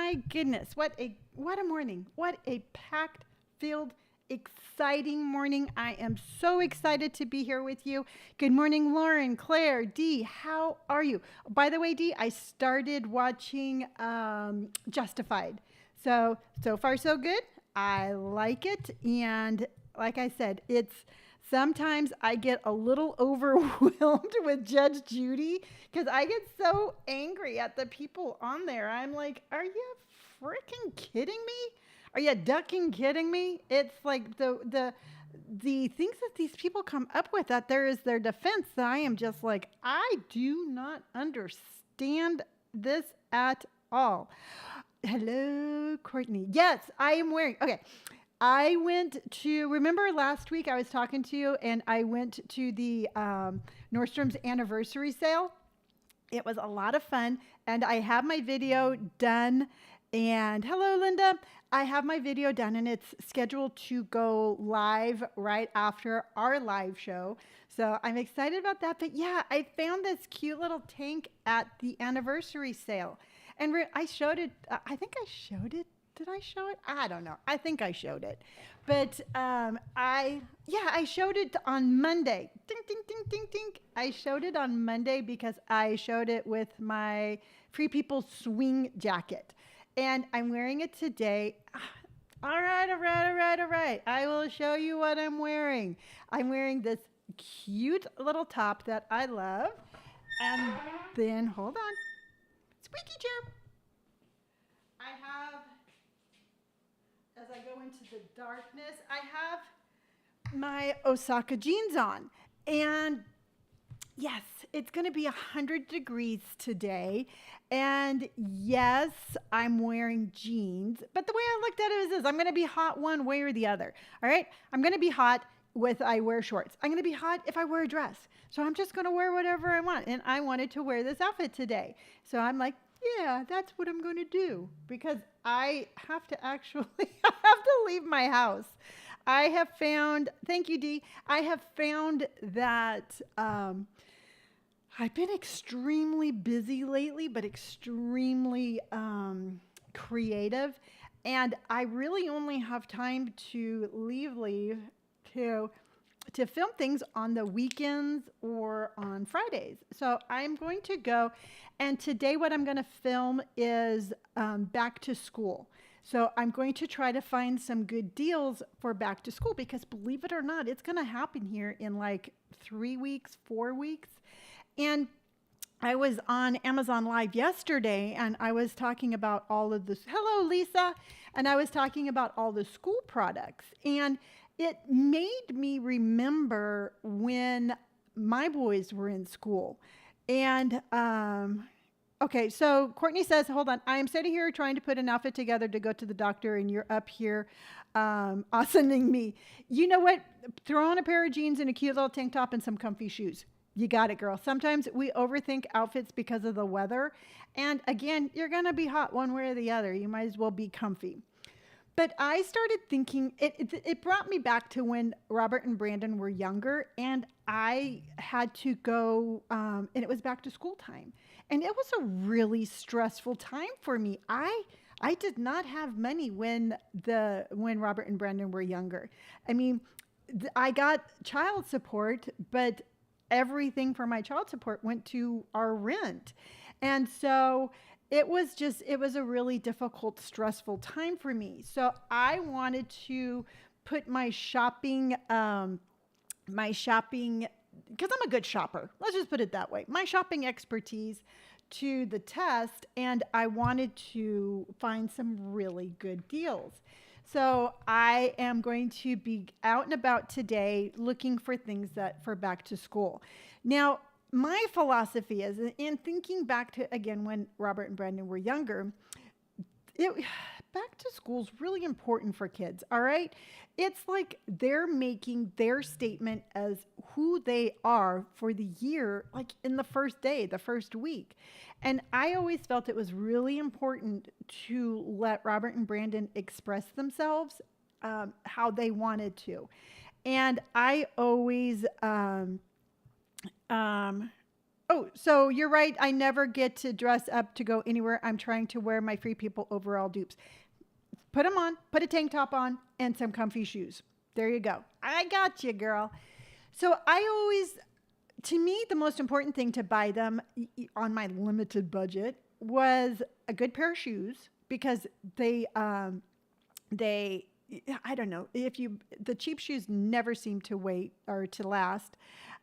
my goodness, what a morning. What a packed, filled, exciting morning. I am so excited to be here with you. Good morning, Lauren, Claire, Dee. How are you? By the way, Dee, I started watching Justified. So far so good. I like it, and like I said, it's sometimes I get a little overwhelmed with Judge Judy because I get so angry at the people on there. I'm like, are you freaking kidding me? Are you ducking kidding me? It's like the things that these people come up with that there is their defense that I am just like, I do not understand this at all. Hello, Courtney. Yes, I am wearing. Okay. I went to, remember last week I was talking to you and I went to the Nordstrom's anniversary sale. It was a lot of fun and I have my video done. And hello, Linda. I have my video done and it's scheduled to go live right after our live show. So I'm excited about that. But yeah, I found this cute little tank at the anniversary sale. And I showed it. I think I showed it. Did I show it? I don't know. I think I showed it. But I showed it on Monday. Ding, ding, ding, ding, ding. I showed it on Monday because I showed it with my Free People Swing jacket. And I'm wearing it today. All right. I will show you what I'm wearing. I'm wearing this cute little top that I love. And then, hold on. Squeaky chair. I have, as I go into the darkness, I have my Osaka jeans on. And yes, it's going to be 100 degrees today. And yes, I'm wearing jeans. But the way I looked at it is this. I'm going to be hot one way or the other. All right? I'm going to be hot if I wear shorts. I'm going to be hot if I wear a dress. So I'm just going to wear whatever I want. And I wanted to wear this outfit today. So I'm like, yeah, that's what I'm going to do. Because I have to actually, I have to leave my house. I have found, thank you, Dee. I have found that I've been extremely busy lately, but extremely creative. And I really only have time to leave to film things on the weekends or on Fridays. So I'm going to go, and today what I'm going to film is back to school. So I'm going to try to find some good deals for back to school because believe it or not, it's going to happen here in like 3 weeks, 4 weeks. And I was on Amazon Live yesterday and I was talking about all of this. Hello, Lisa. And I was talking about all the school products. And it made me remember when my boys were in school. And, okay, so Courtney says, hold on. I am sitting here trying to put an outfit together to go to the doctor, and you're up here awesomeing me. You know what? Throw on a pair of jeans and a cute little tank top and some comfy shoes. You got it, girl. Sometimes we overthink outfits because of the weather. And again, you're going to be hot one way or the other. You might as well be comfy. But I started thinking, it brought me back to when Robert and Brandon were younger, and I had to go, and it was back to school time. And it was a really stressful time for me. I did not have money when Robert and Brandon were younger. I mean, I got child support, but everything for my child support went to our rent. And so it was a really difficult, stressful time for me. So I wanted to put my shopping, because I'm a good shopper. Let's just put it that way. My shopping expertise to the test, and I wanted to find some really good deals. So I am going to be out and about today looking for things for back to school. Now, my philosophy is, in thinking back to, again, when Robert and Brandon were younger, back to school is really important for kids, all right? It's like they're making their statement as who they are for the year, like in the first day, the first week. And I always felt it was really important to let Robert and Brandon express themselves how they wanted to. And I always Oh, so you're right. I never get to dress up to go anywhere. I'm trying to wear my Free People overall dupes. Put them on, put a tank top on, and some comfy shoes. There you go. I got you, girl. So I always, to me, the most important thing to buy them on my limited budget was a good pair of shoes because they, I don't know, the cheap shoes never seem to wait or to last.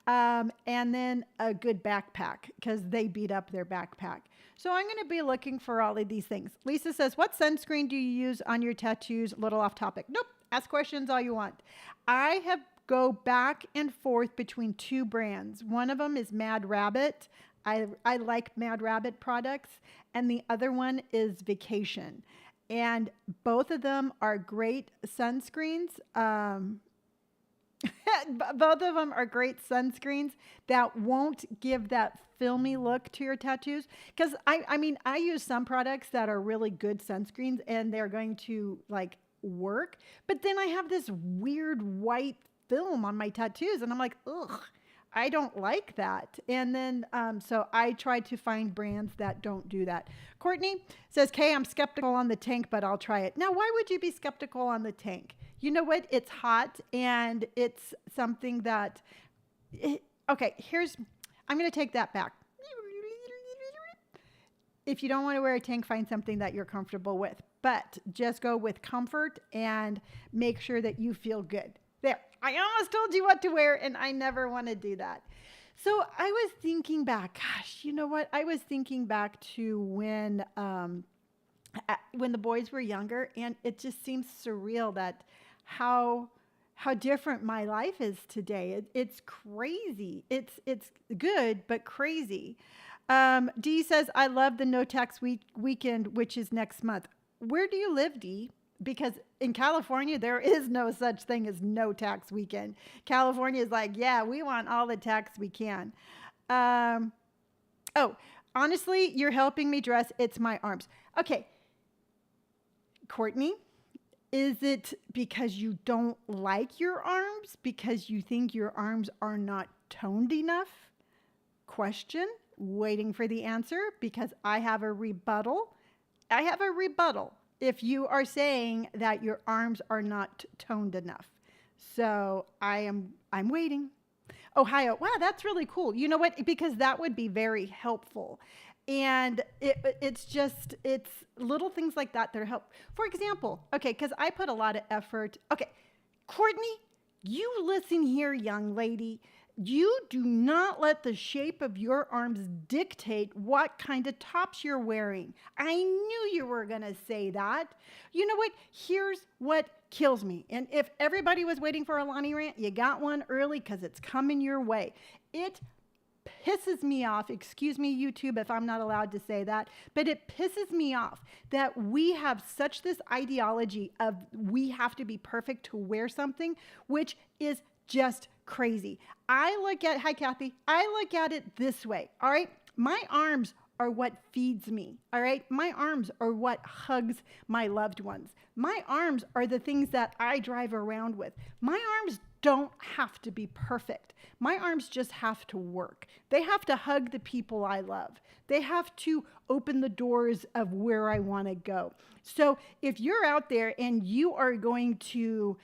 And then a good backpack because they beat up their backpack. So I'm going to be looking for all of these things. Lisa says, what sunscreen do you use on your tattoos? A little off topic. Nope. Ask questions all you want. I have go back and forth between two brands. One of them is Mad Rabbit. I like Mad Rabbit products. And the other one is Vacation. And both of them are great sunscreens. Both of them are great sunscreens that won't give that filmy look to your tattoos. Because I mean, I use some products that are really good sunscreens and they're going to like work. But then I have this weird white film on my tattoos and I'm like, ugh, I don't like that. And then, so I try to find brands that don't do that. Courtney says, Kay, I'm skeptical on the tank, but I'll try it. Now, why would you be skeptical on the tank? You know what? It's hot and it's something that, okay, I'm going to take that back. If you don't want to wear a tank, find something that you're comfortable with, but just go with comfort and make sure that you feel good. There, I almost told you what to wear and I never want to do that. So I was thinking back, gosh, you know what? I was thinking back to when the boys were younger and it just seems surreal that how different my life is today. It's crazy. It's good, but crazy. Dee says, I love the no tax weekend, which is next month. Where do you live, Dee? Because in California, there is no such thing as no tax weekend. California is like, yeah, we want all the tax we can. Oh, honestly, you're helping me dress. It's my arms. Okay. Courtney, is it because you don't like your arms? Because you think your arms are not toned enough? Question. Waiting for the answer because I have a rebuttal. If you are saying that your arms are not toned enough. So I'm waiting. Ohio. Wow, that's really cool. You know what? Because that would be very helpful. And it's little things like that that are helpful. For example, okay, because I put a lot of effort. Okay, Courtney, you listen here, young lady. You do not let the shape of your arms dictate what kind of tops you're wearing. I knew you were going to say that. You know what? Here's what kills me. And if everybody was waiting for a Lonni rant, you got one early because it's coming your way. It pisses me off. Excuse me, YouTube, if I'm not allowed to say that, but it pisses me off that we have such this ideology of we have to be perfect to wear something, which is just crazy. Hi Kathy, I look at it this way, all right? My arms are what feeds me, all right? My arms are what hugs my loved ones. My arms are the things that I drive around with. My arms don't have to be perfect. My arms just have to work. They have to hug the people I love. They have to open the doors of where I want to go. So if you're out there and you are going to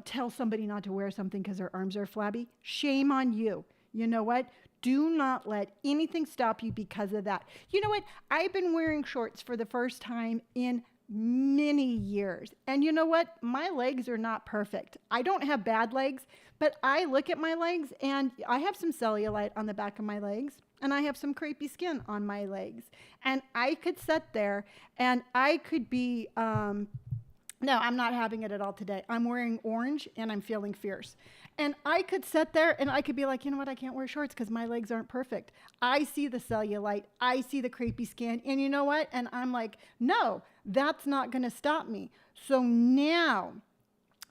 tell somebody not to wear something because their arms are flabby, shame on you. You know what? Do not let anything stop you because of that. You know what? I've been wearing shorts for the first time in many years. And you know what? My legs are not perfect. I don't have bad legs, but I look at my legs and I have some cellulite on the back of my legs and I have some crepey skin on my legs. And I could sit there and I could be, no, I'm not having it at all today. I'm wearing orange and I'm feeling fierce. And I could sit there and I could be like, you know what? I can't wear shorts because my legs aren't perfect. I see the cellulite. I see the crepey skin. And you know what? And I'm like, no, that's not going to stop me. So now,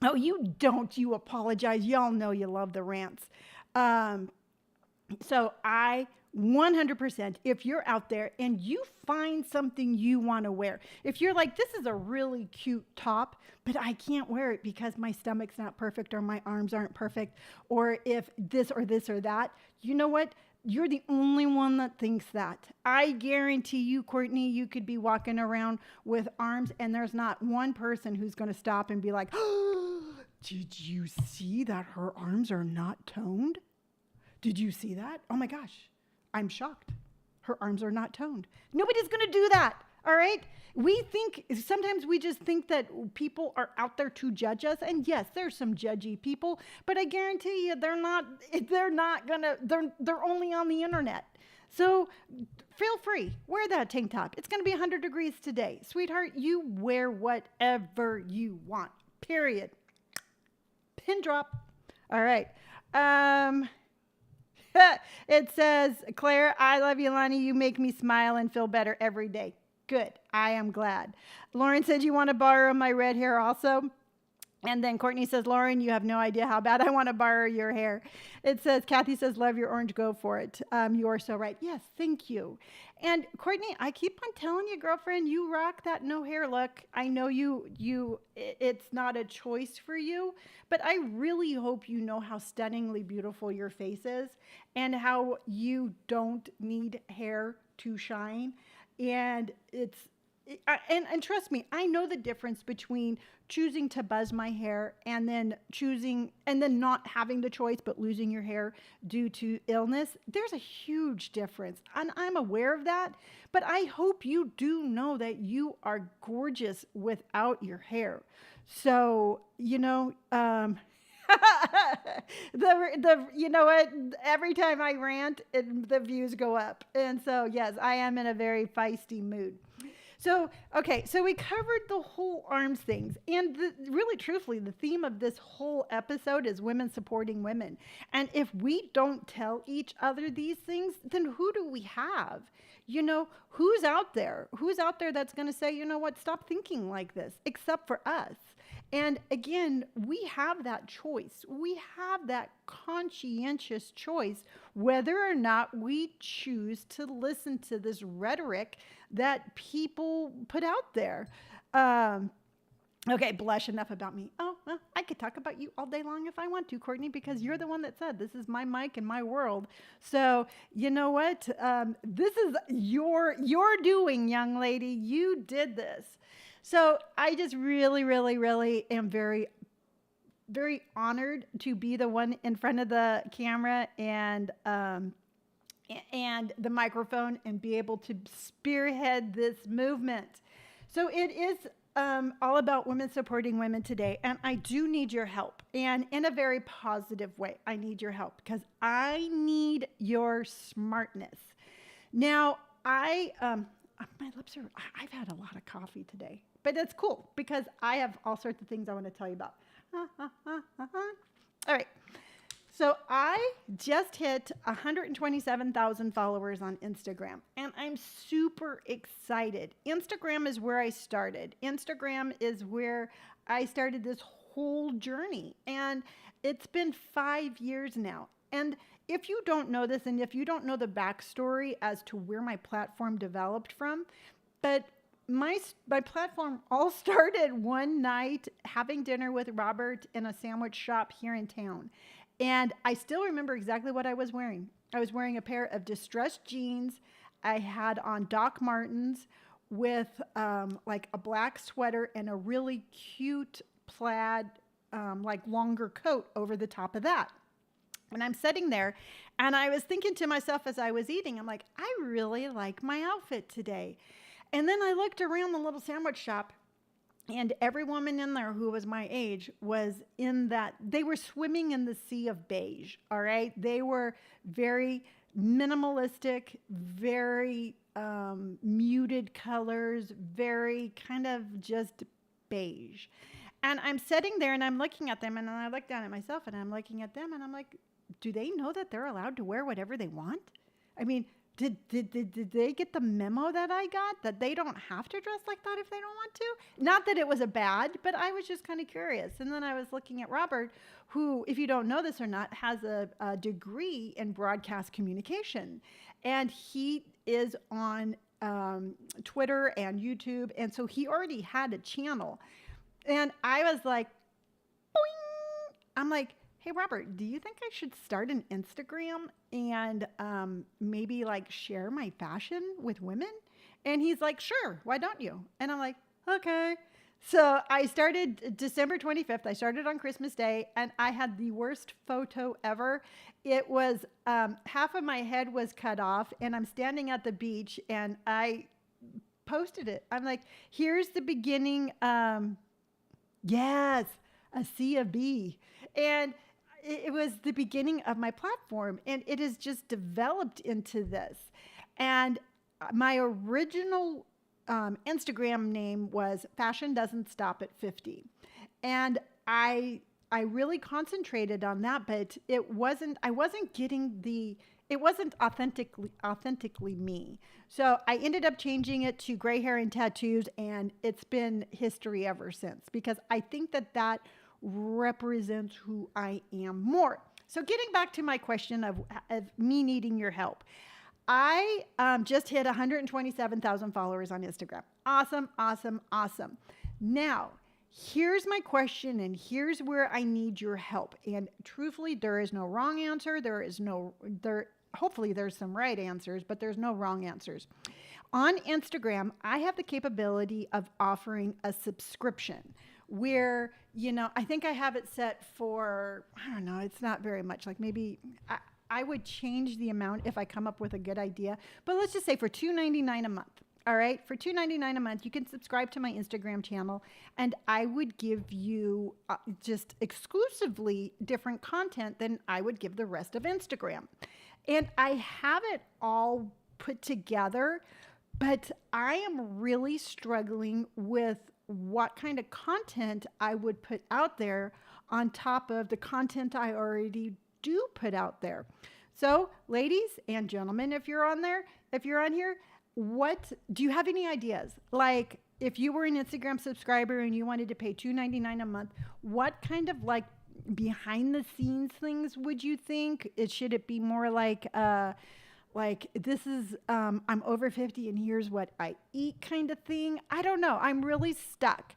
oh, you don't. You apologize. Y'all know you love the rants. So I 100%, if you're out there and you find something you want to wear, if you're like, this is a really cute top, but I can't wear it because my stomach's not perfect or my arms aren't perfect, or if this or this or that, you know what? You're the only one that thinks that. I guarantee you, Courtney, you could be walking around with arms and there's not one person who's going to stop and be like, oh, did you see that her arms are not toned? Did you see that? Oh my gosh, I'm shocked. Her arms are not toned. Nobody's going to do that. All right. Sometimes we just think that people are out there to judge us. And yes, there's some judgy people, but I guarantee you they're only on the internet. So feel free, wear that tank top. It's going to be 100 degrees today. Sweetheart, you wear whatever you want, period. Pin drop. All right. It says, Claire, I love you, Lonni. You make me smile and feel better every day. Good. I am glad. Lauren said, you want to borrow my red hair also? And then Courtney says, Lauren, you have no idea how bad I want to borrow your hair. It says, Kathy says, love your orange, go for it. You are so right. Yes, thank you. And Courtney, I keep on telling you, girlfriend, you rock that no hair look. I know it's not a choice for you, but I really hope you know how stunningly beautiful your face is and how you don't need hair to shine. And and trust me, I know the difference between choosing to buzz my hair and then not having the choice but losing your hair due to illness. There's a huge difference, and I'm aware of that. But I hope you do know that you are gorgeous without your hair. So you know. You know what? Every time I rant, the views go up. And so, yes, I am in a very feisty mood. So, okay, so we covered the whole arms things. And really, truthfully, the theme of this whole episode is women supporting women. And if we don't tell each other these things, then who do we have? You know, who's out there? Who's out there that's going to say, you know what, stop thinking like this, except for us? And again, we have that choice. We have that conscientious choice whether or not we choose to listen to this rhetoric that people put out there. Okay, blush, enough about me. Oh, well, I could talk about you all day long if I want to, Courtney, because you're the one that said this is my mic and my world. So you know what? This is your doing, young lady. You did this. So I just really, really, really am very, very honored to be the one in front of the camera and the microphone and be able to spearhead this movement. So it is all about women supporting women today. And I do need your help, and in a very positive way. I need your help because I need your smartness. Now, my lips are, I've had a lot of coffee today, but it's cool because I have all sorts of things I want to tell you about. All right. So I just hit 127,000 followers on Instagram, and I'm super excited. Instagram is where I started. Instagram is where I started this whole journey, and it's been 5 years now. And if you don't know this, and if you don't know the backstory as to where my platform developed from, but my platform all started one night having dinner with Robert in a sandwich shop here in town. And I still remember exactly what I was wearing. I was wearing a pair of distressed jeans. I had on Doc Martens with like a black sweater and a really cute plaid, like longer coat over the top of that. And I'm sitting there and I was thinking to myself as I was eating, I'm like, I really like my outfit today. And then I looked around the little sandwich shop, and every woman in there who was my age was in that. They were swimming in the sea of beige, all right? They were very minimalistic, very muted colors, very kind of just beige. And I'm sitting there and I'm looking at them, and then I look down at myself and I'm looking at them and I'm like, do they know that they're allowed to wear whatever they want? I mean, did they get the memo that I got that they don't have to dress like that if they don't want to? Not that it was a bad, but I was just kind of curious. And then I was looking at Robert, who, if you don't know this or not, has a degree in broadcast communication. And he is on Twitter and YouTube. And so he already had a channel. And I was like, boing! I'm like, hey, Robert, do you think I should start an Instagram and maybe like share my fashion with women? And he's like, sure, why don't you? And I'm like, okay. So I started December 25th. I started on Christmas Day and I had the worst photo ever. It was half of my head was cut off and I'm standing at the beach and I posted it. I'm like, here's the beginning. Yes, a C of B. And it was the beginning of my platform and it has just developed into this. And my original Instagram name was Fashion Doesn't Stop at 50. And I really concentrated on that, but I wasn't getting it wasn't authentically me. So I ended up changing it to gray hair and tattoos, and it's been history ever since because I think that represents who I am more. So getting back to my question of me needing your help. I just hit 127,000 followers on Instagram. Awesome, awesome, awesome. Now, here's my question, and here's where I need your help. And truthfully, there is no wrong answer. Hopefully there's some right answers, but there's no wrong answers. On Instagram, I have the capability of offering a subscription where, I think I have it set for, I don't know, it's not very much, like maybe I would change the amount if I come up with a good idea, but let's just say for $2.99 a month. All right, for $2.99 a month, you can subscribe to my Instagram channel, and I would give you just exclusively different content than I would give the rest of Instagram. And I have it all put together, but I am really struggling with what kind of content I would put out there on top of the content I already do put out there. So, ladies and gentlemen, if you're on here, what do you have any ideas? Like, if you were an Instagram subscriber and you wanted to pay $2.99 a month, what kind of like behind the scenes things would you think? Should it be more like this is I'm over 50 and here's what I eat kind of thing? I don't know. I'm really stuck,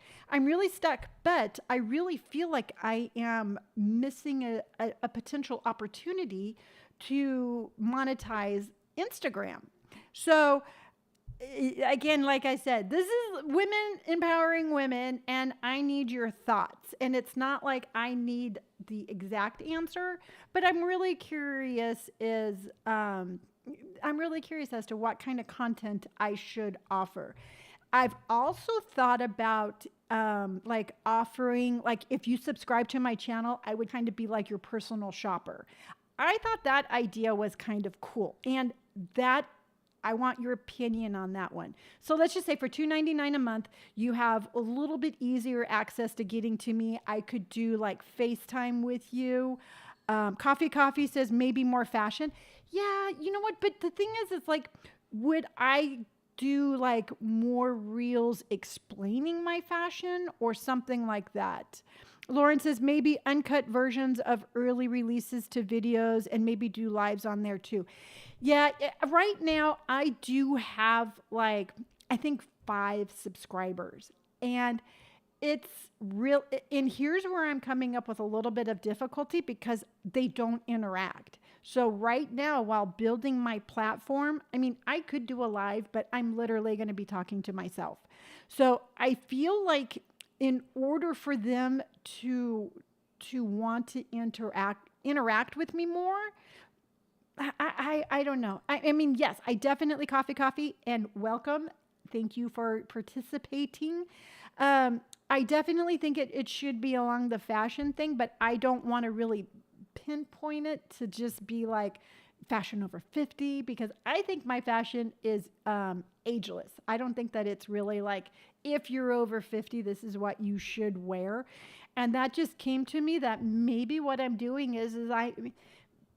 but I really feel like I am missing a potential opportunity to monetize Instagram. So again, like I said, this is women empowering women, and I need your thoughts. And it's not like I need the exact answer, but I'm really curious as to what kind of content I should offer. I've also thought about like offering, like if you subscribe to my channel, I would kind of be like your personal shopper. I thought that idea was kind of cool, and I want your opinion on that one. So let's just say for $2.99 a month, you have a little bit easier access to getting to me. I could do like FaceTime with you. Coffee says maybe more fashion. Yeah, you know what? But the thing is, it's like, would I do like more reels explaining my fashion or something like that? Lauren says maybe uncut versions of early releases to videos and maybe do lives on there too. Yeah, right now I do have like, I think 5 subscribers, and it's real. And here's where I'm coming up with a little bit of difficulty because they don't interact. So right now, while building my platform, I mean, I could do a live, but I'm literally going to be talking to myself. So I feel like in order for them to want to interact with me more, I don't know. I mean, yes, I definitely coffee and welcome. Thank you for participating. I definitely think it should be along the fashion thing, but I don't want to really pinpoint it to just be like fashion over 50, because I think my fashion is ageless. I don't think that it's really like, if you're over 50, this is what you should wear. And that just came to me that maybe what I'm doing is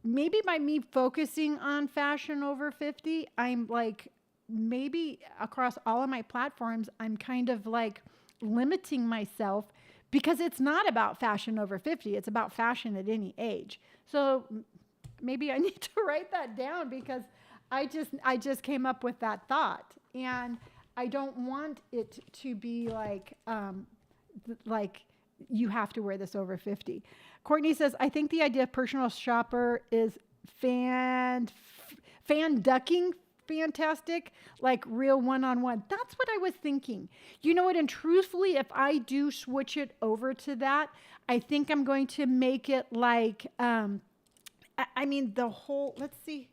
maybe by me focusing on fashion over 50, I'm like, maybe across all of my platforms, I'm kind of like limiting myself, because it's not about fashion over 50. It's about fashion at any age. So maybe I need to write that down, because I just came up with that thought, and I don't want it to be like you have to wear this over 50. Courtney says, I think the idea of personal shopper is fan ducking fantastic, like real one-on-one. That's what I was thinking. You know what? And truthfully, if I do switch it over to that, I think I'm going to make it like, I mean, the whole, let's see.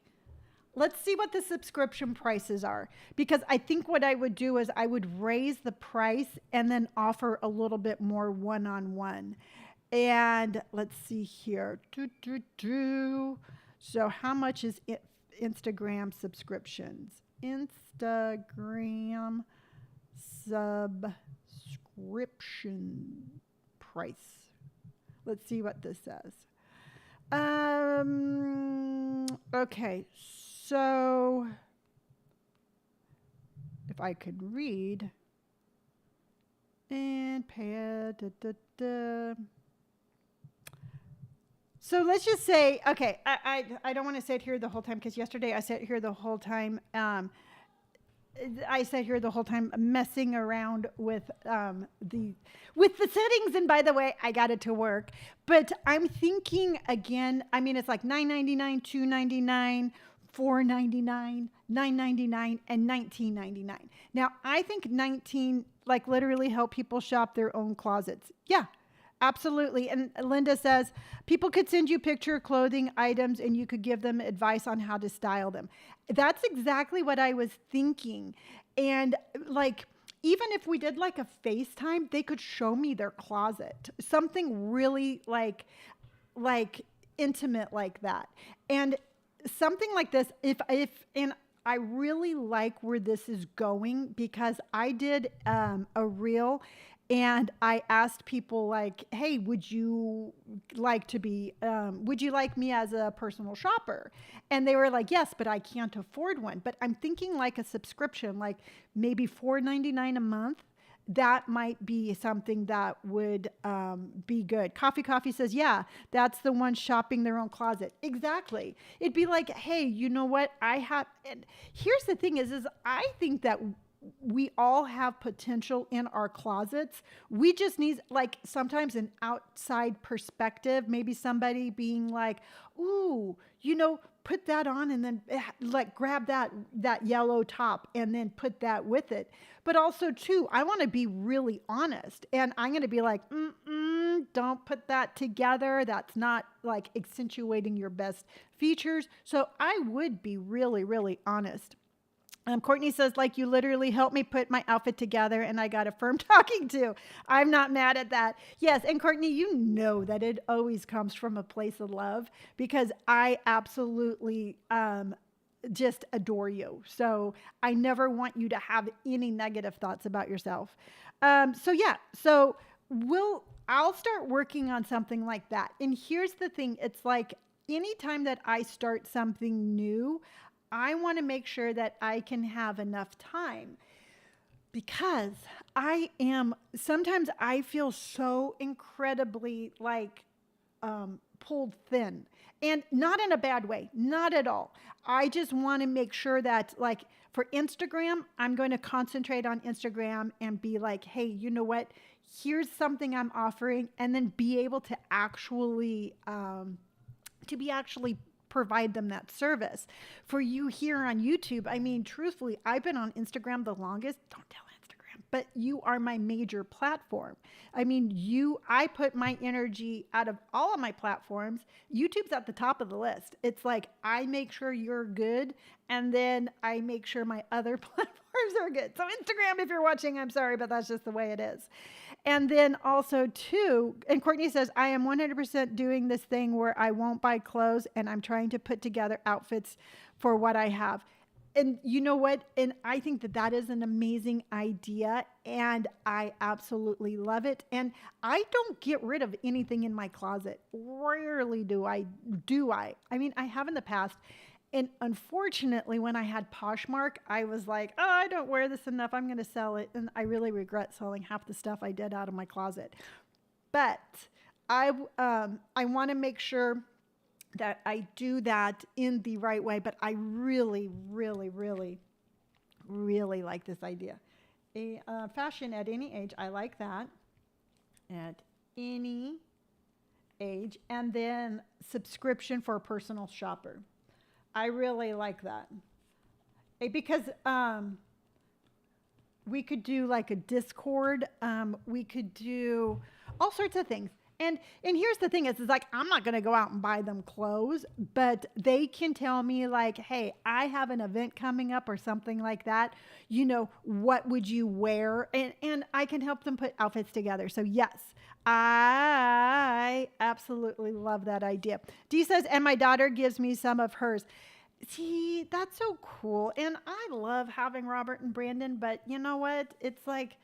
Let's see what the subscription prices are, because I think what I would do is I would raise the price and then offer a little bit more one-on-one. And let's see here. So how much is Instagram subscriptions? Instagram subscription price. Let's see what this says. Okay, so if I could read and pay it. So let's just say, okay, I don't want to sit here the whole time, because yesterday I sat here the whole time. I sat here the whole time messing around with the settings, and by the way, I got it to work. But I'm thinking again. I mean, it's like $9.99, $2.99, $4.99, $9.99, and $19.99. Now, I think 19 like literally help people shop their own closets. Yeah. Absolutely. And Linda says, people could send you picture clothing items and you could give them advice on how to style them. That's exactly what I was thinking. And like, even if we did like a FaceTime, they could show me their closet, something really like intimate like that. And something like this, and I really like where this is going, because I did a reel. And I asked people like, hey, would you like me as a personal shopper? And they were like, yes, but I can't afford one. But I'm thinking like a subscription, like maybe $4.99 a month. That might be something that would be good. Coffee says, yeah, that's the one shopping their own closet. Exactly. It'd be like, hey, you know what? And here's the thing is I think that we all have potential in our closets. We just need like sometimes an outside perspective, maybe somebody being like, ooh, put that on and then like grab that yellow top and then put that with it. But also too, I want to be really honest, and I'm going to be like, don't put that together. That's not like accentuating your best features. So I would be really, really honest. Courtney says, like, you literally helped me put my outfit together and I got a firm talking to. I'm not mad at that. Yes. And Courtney, you know that it always comes from a place of love, because I absolutely just adore you. So I never want you to have any negative thoughts about yourself. So I'll start working on something like that. And here's the thing. It's like anytime that I start something new, I want to make sure that I can have enough time, because sometimes I feel so incredibly like pulled thin, and not in a bad way, not at all. I just want to make sure that like for Instagram, I'm going to concentrate on Instagram and be like, hey, you know what? Here's something I'm offering, and then be able to actually provide them that service. For you here on YouTube, I mean, truthfully, I've been on Instagram the longest. Don't tell Instagram, but you are my major platform. I mean, I put my energy out of all of my platforms. YouTube's at the top of the list. It's like, I make sure you're good, and then I make sure my other platforms are good. So Instagram, if you're watching, I'm sorry, but that's just the way it is. And then also too, and Courtney says, I am 100% doing this thing where I won't buy clothes and I'm trying to put together outfits for what I have. And you know what? And I think that is an amazing idea, and I absolutely love it. And I don't get rid of anything in my closet. Rarely do I. I mean, I have in the past. And unfortunately, when I had Poshmark, I was like, oh, I don't wear this enough. I'm going to sell it. And I really regret selling half the stuff I did out of my closet. But I want to make sure that I do that in the right way. But I really, really, really, really like this idea. Fashion at any age. I like that. At any age, and then subscription for a personal shopper. I really like that. Because we could do like a Discord. We could do all sorts of things. And here's the thing is like I'm not gonna go out and buy them clothes, but they can tell me like, hey, I have an event coming up or something like that. You know, what would you wear? And I can help them put outfits together. So yes, I absolutely love that idea. Dee says, and my daughter gives me some of hers. See, that's so cool. And I love having Robert and Brandon, but you know what? It's like,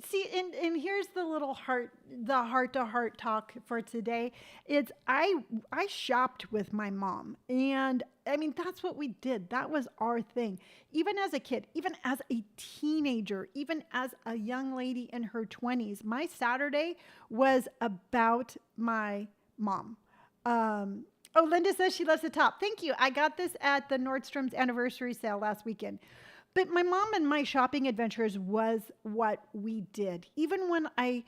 see, and here's the little heart to heart talk for today. It's I shopped with my mom, and I mean that's what we did. That was our thing. Even as a kid, even as a teenager, even as a young lady in her 20s, my Saturday was about my mom. Oh, Linda says she loves the top. Thank you. I got this at the Nordstrom's anniversary sale last weekend. But my mom and my shopping adventures was what we did. Even when my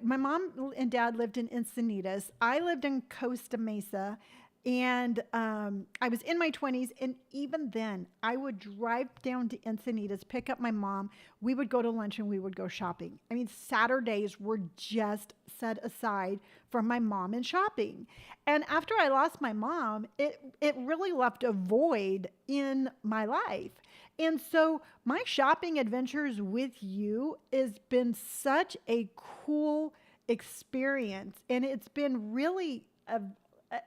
mom and dad lived in Encinitas. I lived in Costa Mesa, and I was in my 20s. And even then, I would drive down to Encinitas, pick up my mom. We would go to lunch and we would go shopping. I mean, Saturdays were just set aside for my mom and shopping. And after I lost my mom, it really left a void in my life. And so my shopping adventures with you has been such a cool experience. And it's been really,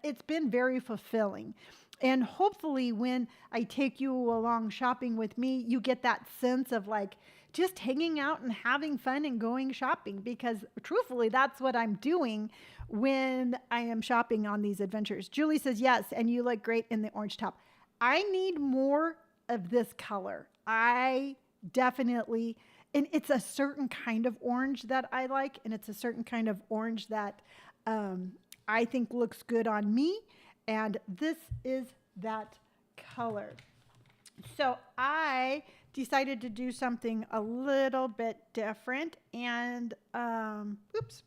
it's been very fulfilling. And hopefully when I take you along shopping with me, you get that sense of like just hanging out and having fun and going shopping, because truthfully, that's what I'm doing when I am shopping on these adventures. Julie says, yes, and you look great in the orange top. I need more of this color. I definitely, and it's a certain kind of orange that I like, and it's a certain kind of orange that I think looks good on me, and this is that color. So I decided to do something a little bit different, and oops,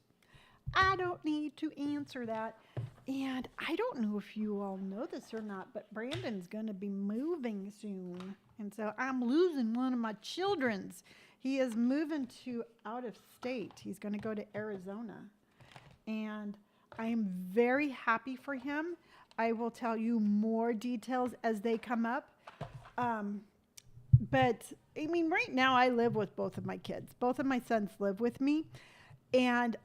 I don't need to answer that. And I don't know if you all know this or not, but Brandon's going to be moving soon. And so I'm losing one of my children's. He is moving to out of state. He's going to go to Arizona. And I am very happy for him. I will tell you more details as they come up. But I mean, right now I live with both of my kids. Both of my sons live with me. And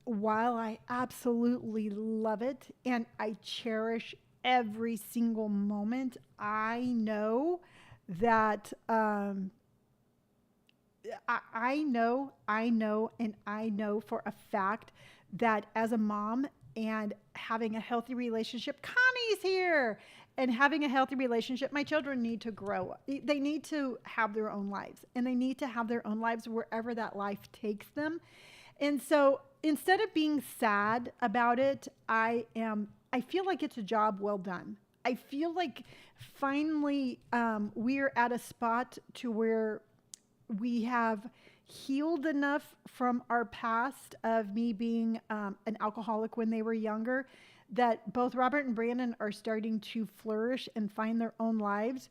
while I absolutely love it and I cherish every single moment, I know that I know, and I know for a fact that as a mom and having a healthy relationship, Connie's here, and having a healthy relationship, my children need to grow. They need to have their own lives, and they need to have their own lives wherever that life takes them. And so instead of being sad about it, I feel like it's a job well done. I feel like finally we're at a spot to where we have healed enough from our past of me being an alcoholic when they were younger, that both Robert and Brandon are starting to flourish and find their own lives.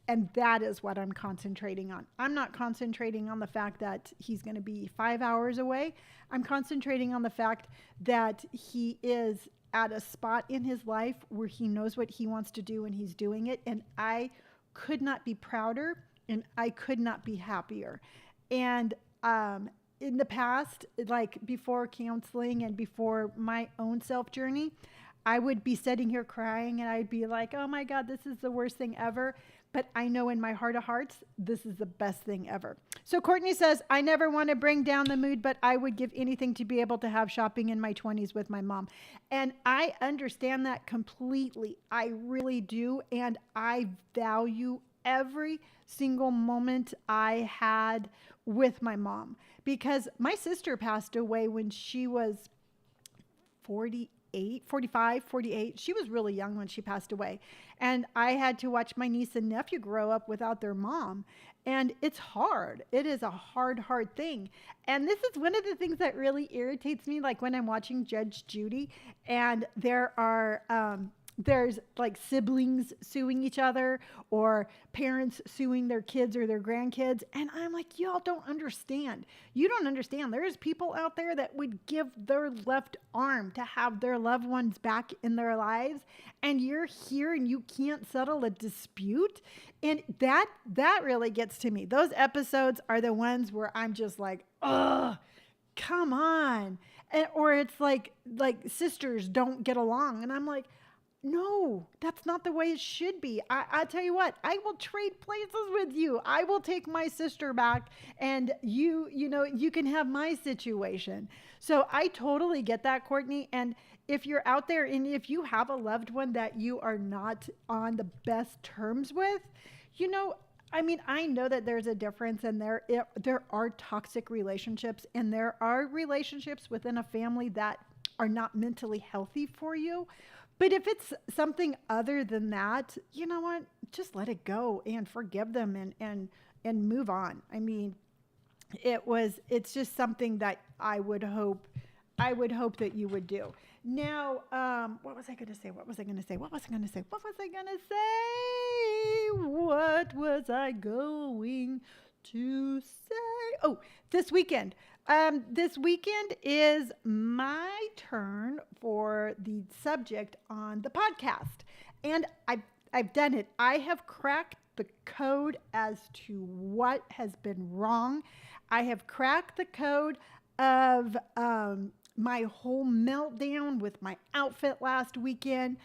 And that is what I'm concentrating on. I'm not concentrating on the fact that he's going to be 5 hours away. I'm concentrating on the fact that he is at a spot in his life where he knows what he wants to do and he's doing it. And I could not be prouder, and I could not be happier. And in the past, like before counseling and before my own self journey, I would be sitting here crying and I'd be like, oh my God, this is the worst thing ever. But I know in my heart of hearts, this is the best thing ever. So Courtney says, I never want to bring down the mood, but I would give anything to be able to have shopping in my 20s with my mom. And I understand that completely. I really do. And I value every single moment I had with my mom, because my sister passed away when she was 40. 45, 48. She was really young when she passed away. And I had to watch my niece and nephew grow up without their mom. And it's hard. It is a hard, hard thing. And this is one of the things that really irritates me, like when I'm watching Judge Judy and there's like siblings suing each other or parents suing their kids or their grandkids. And I'm like, y'all don't understand. You don't understand. There's people out there that would give their left arm to have their loved ones back in their lives. And you're here and you can't settle a dispute. And that really gets to me. Those episodes are the ones where I'm just like, ugh, come on. Or it's like sisters don't get along. And I'm like, no, that's not the way it should be. I tell you what, I will trade places with you. I will take my sister back and you can have my situation. So I totally get that, Courtney. And if you're out there and if you have a loved one that you are not on the best terms with, I know that there's a difference and there are toxic relationships and there are relationships within a family that are not mentally healthy for you. But if it's something other than that, you know what? Just let it go and forgive them and move on. I mean, it's just something that I would hope that you would do. Now, what was I going to say? What was I going to say? What was I going to say? What was I going to say? What was I going to say? Oh, this weekend. This weekend is my turn for the subject on the podcast. And I've done it. I have cracked the code as to what has been wrong. I have cracked the code of my whole meltdown with my outfit last weekend,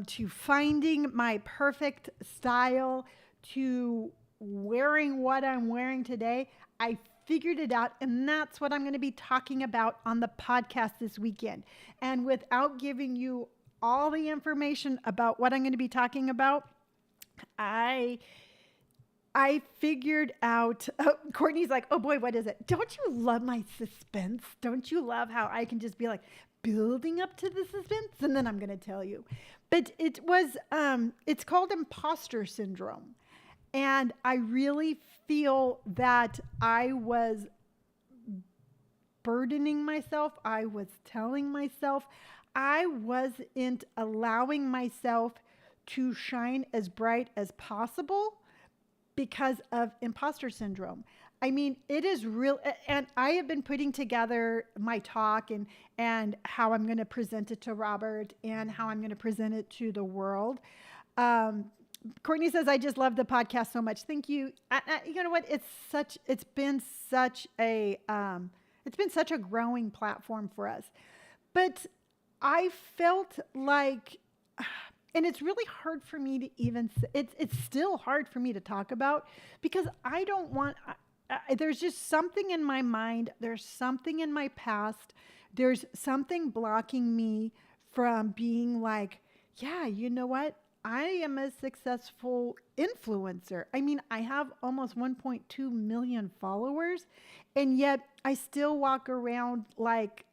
to finding my perfect style, to wearing what I'm wearing today. I figured it out, and that's what I'm going to be talking about on the podcast this weekend. And without giving you all the information about what I'm going to be talking about, I figured out, Courtney's like, oh boy, what is it? Don't you love my suspense? Don't you love how I can just be like building up to the suspense? And then I'm going to tell you. But it's called imposter syndrome. And I really feel that I was burdening myself. I was telling myself I wasn't allowing myself to shine as bright as possible because of imposter syndrome. I mean, it is real. And I have been putting together my talk and how I'm going to present it to Robert and how I'm going to present it to the world. Courtney says, I just love the podcast so much. Thank you. You know what? It's been such a growing platform for us, but I felt like, and it's really hard for me to even, it's still hard for me to talk about because I don't want, there's just something in my mind. There's something in my past. There's something blocking me from being like, yeah, you know what? I am a successful influencer. I mean, I have almost 1.2 million followers, and yet I still walk around like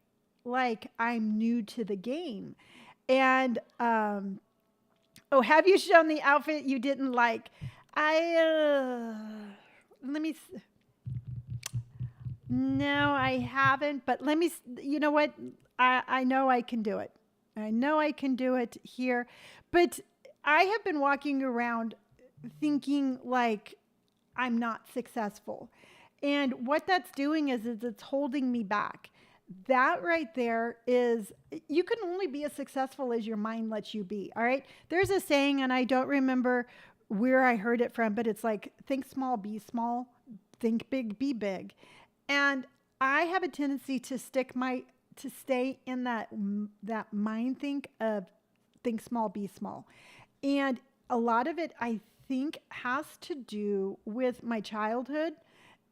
I'm new to the game. And oh, have you shown the outfit you didn't like? No, I haven't. But let me. You know what? I know I can do it. I know I can do it here, but I have been walking around thinking like I'm not successful. And what that's doing is it's holding me back. That right there is, you can only be as successful as your mind lets you be. All right. There's a saying, and I don't remember where I heard it from, but it's like, think small, be small, think big, be big. And I have a tendency to stay in that mind think of think small, be small. And a lot of it, I think, has to do with my childhood.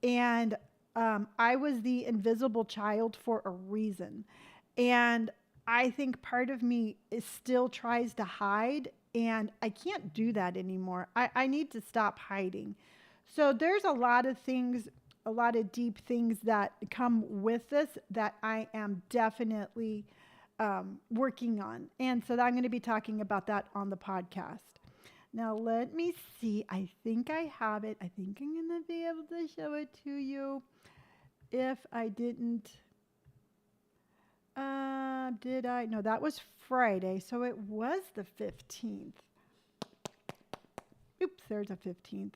And I was the invisible child for a reason. And I think part of me still tries to hide. And I can't do that anymore. I need to stop hiding. So there's a lot of things, a lot of deep things that come with this that I am definitely working on. And so I'm going to be talking about that on the podcast. Now, let me see. I think I have it. I think I'm going to be able to show it to you. If I didn't, did I? No, that was Friday. So it was the 15th. Oops, there's a 15th.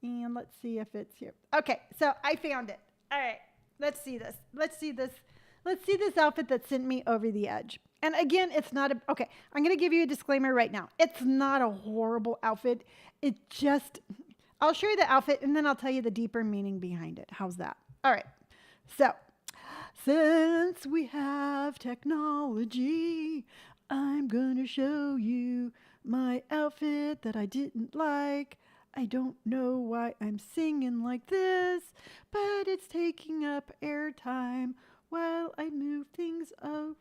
And let's see if it's here. Okay, so I found it. All right, let's see this. Let's see this outfit that sent me over the edge. And again, it's not a, okay, I'm going to give you a disclaimer right now. It's not a horrible outfit. It just, I'll show you the outfit and then I'll tell you the deeper meaning behind it. How's that? All right. So, since we have technology, I'm going to show you my outfit that I didn't like. I don't know why I'm singing like this, but it's taking up airtime while I move things around.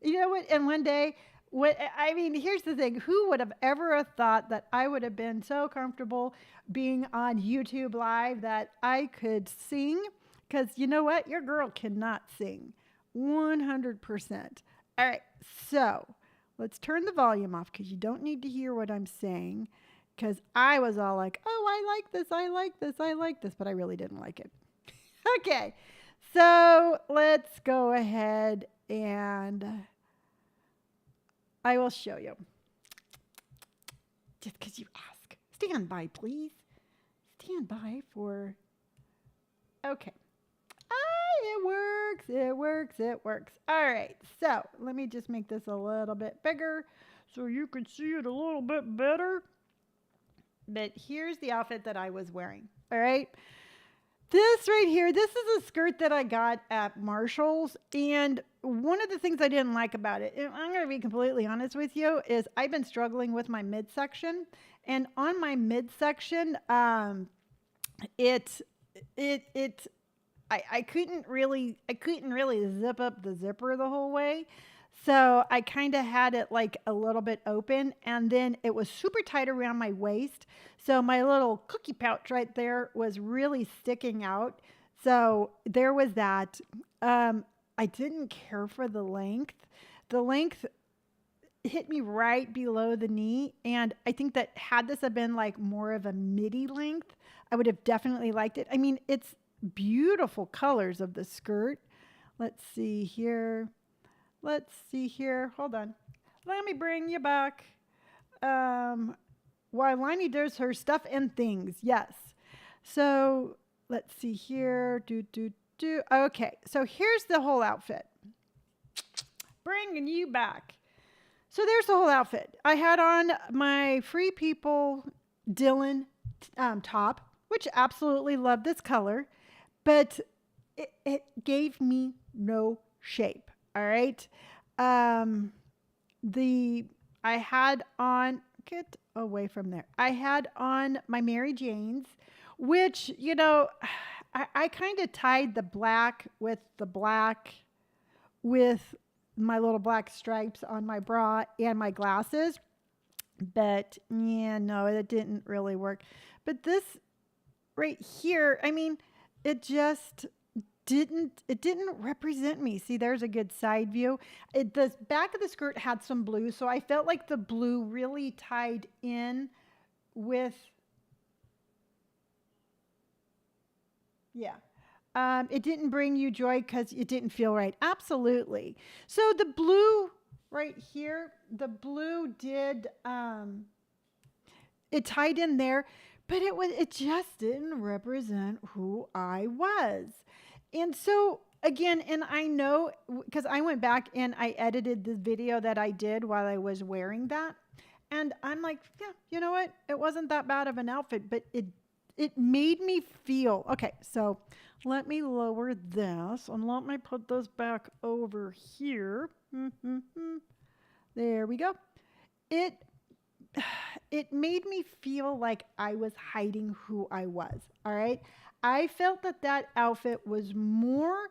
You know what? And one day, here's the thing. Who would have ever thought that I would have been so comfortable being on YouTube Live that I could sing? Because you know what? Your girl cannot sing. 100%. All right. So let's turn the volume off because you don't need to hear what I'm saying. Because I was all like, oh, I like this, I like this, I like this, but I really didn't like it. Okay, so let's go ahead and I will show you. Just because you ask. Stand by, please. Stand by for, okay. It works, it works, it works. All right, so let me just make this a little bit bigger so you can see it a little bit better. But here's the outfit that I was wearing. All right. This right here, this is a skirt that I got at Marshall's. And one of the things I didn't like about it, and I'm going to be completely honest with you, is I've been struggling with my midsection. And on my midsection, I couldn't really zip up the zipper the whole way. So I kind of had it like a little bit open and then it was super tight around my waist. So my little cookie pouch right there was really sticking out. So there was that. I didn't care for the length. The length hit me right below the knee. And I think that had this have been like more of a midi length, I would have definitely liked it. I mean, it's beautiful colors of the skirt. Let's see here. Let's see here. Hold on. Let me bring you back. While Lonni does her stuff and things. Yes. So let's see here. Okay. So here's the whole outfit. Bringing you back. So there's the whole outfit. I had on my Free People Dylan top, which absolutely love this color, but it gave me no shape. All right. I had on, get away from there. I had on my Mary Janes, which, you know, I kind of tied the black with my little black stripes on my bra and my glasses. But yeah, no, it didn't really work. But this right here, I mean, it didn't represent me. See, there's a good side view. The back of the skirt had some blue, so I felt like the blue really tied in with, yeah. It didn't bring you joy because it didn't feel right. Absolutely. So the blue right here, the blue did, it tied in there, but it just didn't represent who I was. And so again, and I know because I went back and I edited the video that I did while I was wearing that. And I'm like, yeah, you know what? It wasn't that bad of an outfit, but it made me feel, okay, so let me lower this and let me put this back over here. There we go. It made me feel like I was hiding who I was. All right. I felt that outfit was more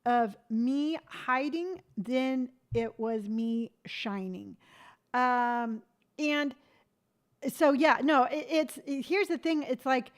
of me hiding than it was me shining. And so, yeah, no, here's the thing. It's like,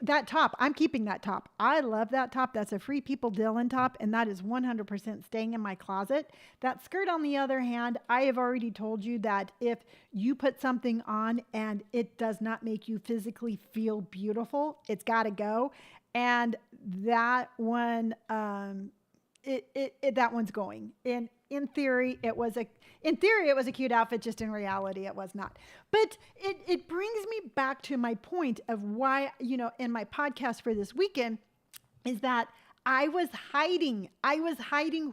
That top, I'm keeping that top. I love that top. That's a Free People Dylan top, and that is 100% staying in my closet. That skirt, on the other hand, I have already told you that if you put something on and it does not make you physically feel beautiful, it's got to go. And that one, that one's going. And in theory it was a cute outfit, just in reality it was not. But it brings me back to my point of why, in my podcast for this weekend, is that I was hiding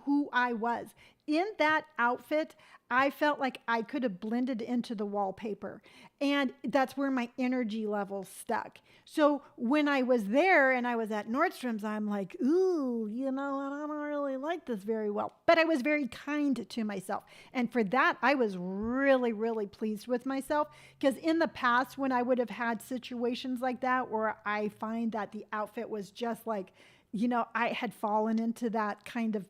who I was. In that outfit, I felt like I could have blended into the wallpaper. And that's where my energy levels stuck. So when I was there and I was at Nordstrom's, I'm like, ooh, I don't really like this very well. But I was very kind to myself. And for that, I was really, really pleased with myself. Because in the past, when I would have had situations like that, where I find that the outfit was just like, I had fallen into that kind of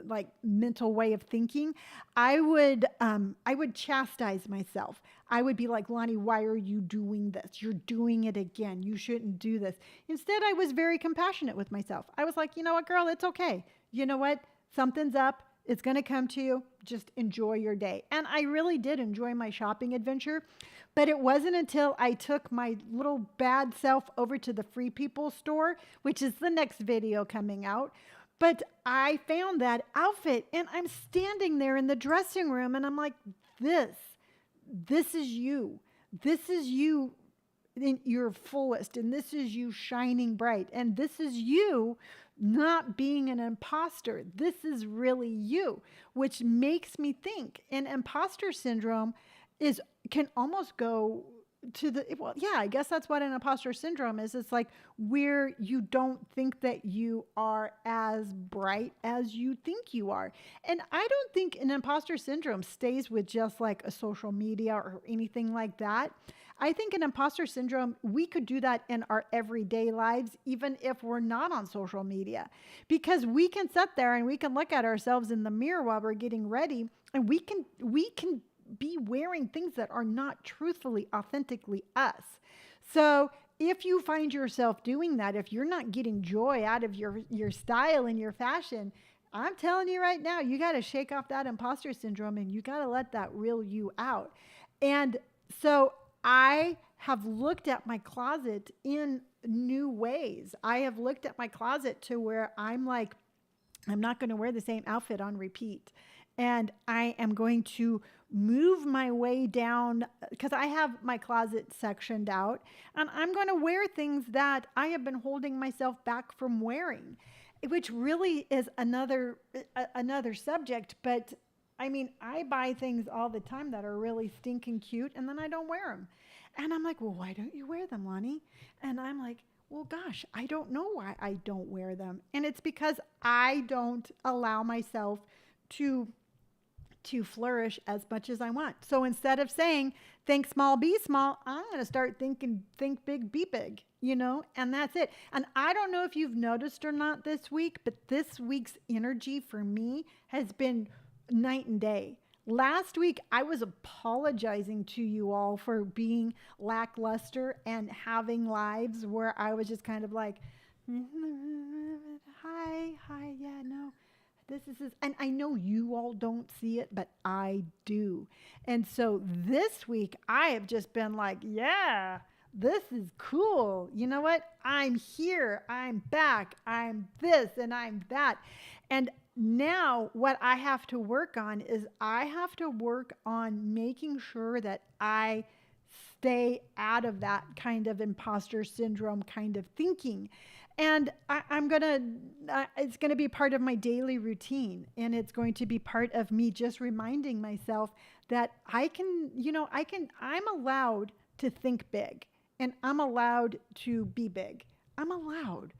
like mental way of thinking, I would chastise myself. I would be like, Lonni, why are you doing this? You're doing it again. You shouldn't do this. Instead, I was very compassionate with myself. I was like, you know what, girl, it's okay. You know what? Something's up. It's going to come to you. Just enjoy your day. And I really did enjoy my shopping adventure. But it wasn't until I took my little bad self over to the Free People store, which is the next video coming out. But I found that outfit and I'm standing there in the dressing room and I'm like, this is you. This is you in your fullest. And this is you shining bright. And this is you not being an imposter. This is really you, which makes me think an imposter syndrome can almost go to I guess that's what an imposter syndrome is. It's like where you don't think that you are as bright as you think you are. And I don't think an imposter syndrome stays with just like a social media or anything like that. I think an imposter syndrome, we could do that in our everyday lives, even if we're not on social media, because we can sit there and we can look at ourselves in the mirror while we're getting ready, and we can be wearing things that are not truthfully, authentically us. So if you find yourself doing that, if you're not getting joy out of your style and your fashion, I'm telling you right now, you got to shake off that imposter syndrome and you got to let that real you out. And so I have looked at my closet in new ways. I have looked at my closet to where I'm like, I'm not going to wear the same outfit on repeat. And I am going to move my way down because I have my closet sectioned out, and I'm going to wear things that I have been holding myself back from wearing, which really is another subject. But I mean, I buy things all the time that are really stinking cute, and then I don't wear them. And I'm like, well, why don't you wear them, Lonni? And I'm like, well, gosh, I don't know why I don't wear them. And it's because I don't allow myself to flourish as much as I want. So instead of saying, think small, be small, I'm going to start thinking, think big, be big, and that's it. And I don't know if you've noticed or not this week, but this week's energy for me has been night and day. Last week, I was apologizing to you all for being lackluster and having lives where I was just kind of like, hi, yeah, no. This is, and I know you all don't see it, but I do. And so this week I have just been like, yeah, this is cool. You know what? I'm here. I'm back. I'm this and I'm that. And now what I have to work on is I have to work on making sure that I stay out of that kind of imposter syndrome kind of thinking. And it's going to be part of my daily routine. And it's going to be part of me just reminding myself that I'm allowed to think big and I'm allowed to be big. I'm allowed,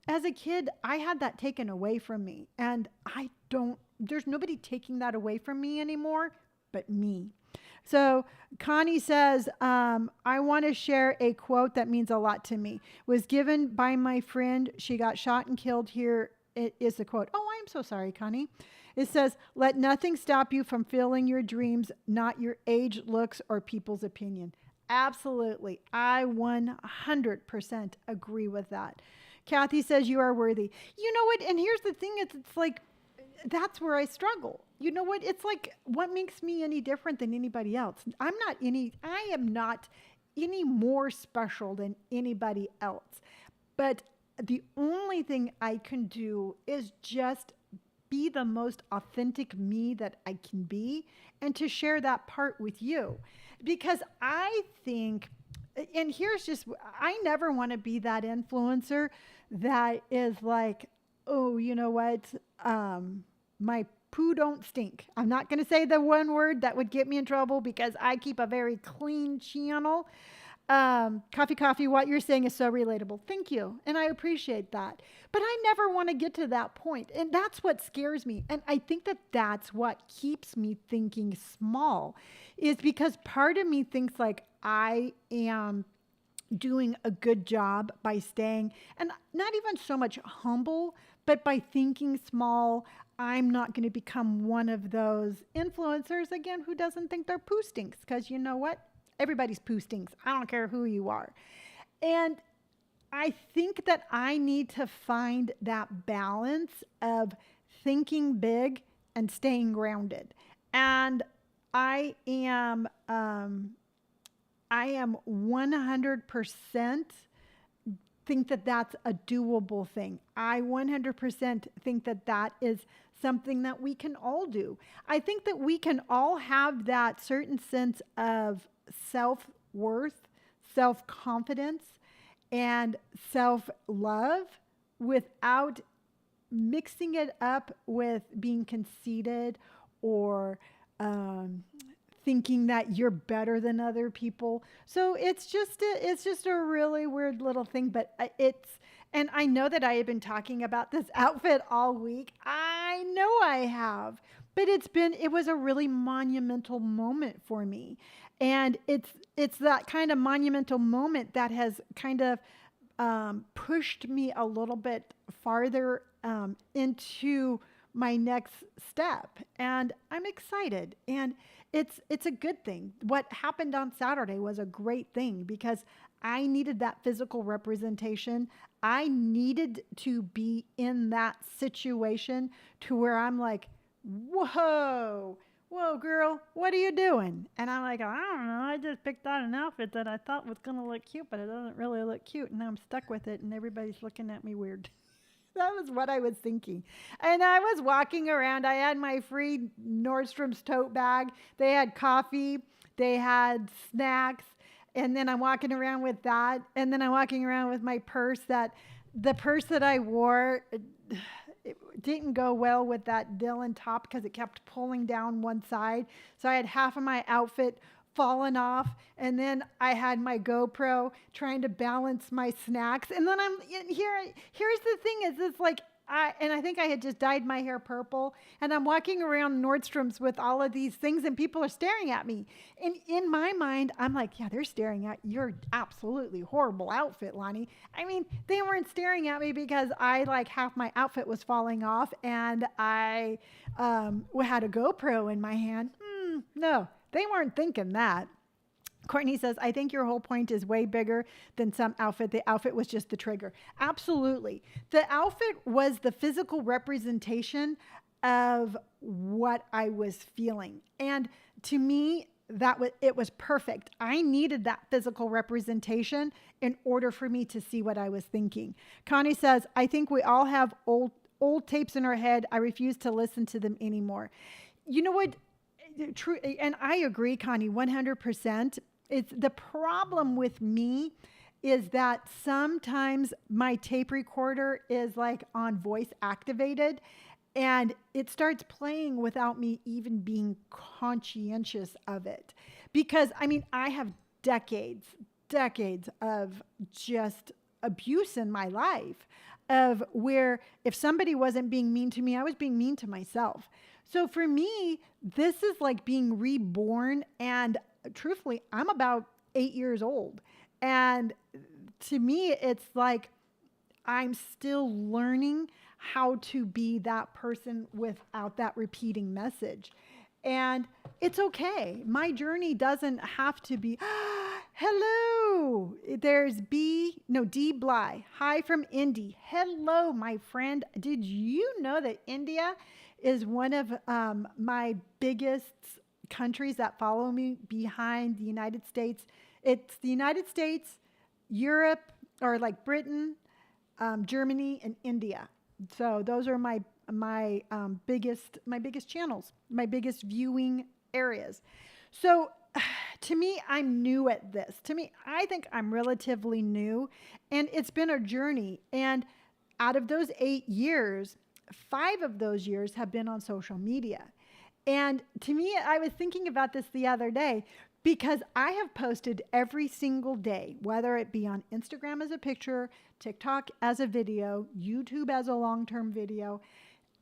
as a kid, I had that taken away from me, and there's nobody taking that away from me anymore but me. So Connie says, I want to share a quote that means a lot to me. Was given by my friend. She got shot and killed. Here it is the quote. Oh, I'm so sorry, Connie. It says, let nothing stop you from fulfilling your dreams, not your age, looks, or people's opinion. Absolutely. I 100% agree with that. Kathy says you are worthy. You know what? And here's the thing, it's like that's where I struggle. You know what? It's like what makes me any different than anybody else? I am not any more special than anybody else. But the only thing I can do is just be the most authentic me that I can be and to share that part with you. Because I think, and here's just, I never want to be that influencer that is like, oh, you know what? My poo don't stink. I'm not going to say the one word that would get me in trouble because I keep a very clean channel. Coffee, what you're saying is so relatable. Thank you. And I appreciate that. But I never want to get to that point. And that's what scares me. And I think that that's what keeps me thinking small is because part of me thinks like I am doing a good job by staying and not even so much humble, but by thinking small. I'm not going to become one of those influencers again who doesn't think their poo stinks because you know what? Everybody's poo stinks. I don't care who you are. And I think that I need to find that balance of thinking big and staying grounded. And I am, I am 100% think that that's a doable thing. I 100% think that that is something that we can all do. I think that we can all have that certain sense of self-worth, self-confidence, and self-love without mixing it up with being conceited or thinking that you're better than other people. So it's just a really weird little thing, but and I know that I have been talking about this outfit all week. I know I have, but it was a really monumental moment for me. And it's that kind of monumental moment that has kind of pushed me a little bit farther into my next step. And I'm excited. And it's a good thing. What happened on Saturday was a great thing because I needed that physical representation. I needed to be in that situation to where I'm like, whoa, girl, what are you doing? And I'm like, I don't know. I just picked out an outfit that I thought was going to look cute, but it doesn't really look cute. And now I'm stuck with it and everybody's looking at me weird. That was what I was thinking. And I was walking around. I had my free Nordstrom's tote bag. They had coffee. They had snacks. And then I'm walking around with that. And then I'm walking around with my purse the purse that I wore, it didn't go well with that Dylan top because it kept pulling down one side. So I had half of my outfit fallen off, and then I had my GoPro trying to balance my snacks. And then here's the thing is it's like I think I had just dyed my hair purple, and I'm walking around Nordstrom's with all of these things, and people are staring at me. And in my mind, I'm like, yeah, they're staring at your absolutely horrible outfit, Lonni. I mean, they weren't staring at me because I like half my outfit was falling off, and I had a GoPro in my hand. No, they weren't thinking that. Courtney says, I think your whole point is way bigger than some outfit. The outfit was just the trigger. Absolutely. The outfit was the physical representation of what I was feeling. And to me, it was perfect. I needed that physical representation in order for me to see what I was thinking. Connie says, I think we all have old tapes in our head. I refuse to listen to them anymore. You know what? True, and I agree, Connie, 100%. It's the problem with me is that sometimes my tape recorder is like on voice activated and it starts playing without me even being conscientious of it. Because I mean, I have decades of just abuse in my life of where if somebody wasn't being mean to me, I was being mean to myself. So for me, this is like being reborn. And truthfully, I'm about 8 years old. And to me, it's like I'm still learning how to be that person without that repeating message. And it's okay. My journey doesn't have to be, hello. There's D Bly. Hi from Indy. Hello, my friend. Did you know that India is one of my biggest countries that follow me behind the United States? It's the United States, Europe, or like Britain, Germany, and India. So those are my biggest channels, my biggest viewing areas. So to me, I'm new at this. To me, I think I'm relatively new, and it's been a journey. And out of those 8 years, 5 of those years have been on social media. And to me, I was thinking about this the other day because I have posted every single day, whether it be on Instagram as a picture, TikTok as a video, YouTube as a long-term video.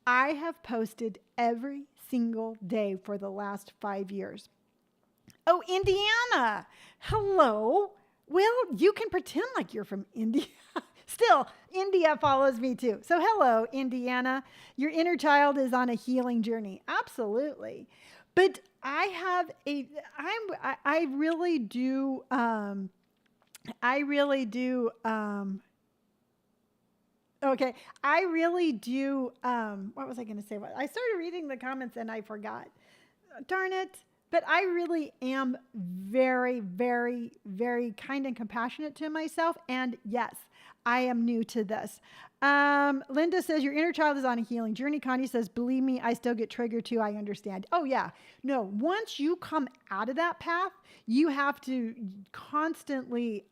I have posted every single day for the last 5 years. Oh, Indiana. Hello. Well, you can pretend like you're from India. Still, India follows me too. So hello, Indiana. Your inner child is on a healing journey. Absolutely. But I really do, okay. I really do, what was I going to say? I started reading the comments and I forgot. Darn it. But I really am very, very, very kind and compassionate to myself. And yes, I am new to this. Linda says, your inner child is on a healing journey. Connie says, believe me, I still get triggered too. I understand. Oh, yeah. No, once you come out of that path, you have to constantly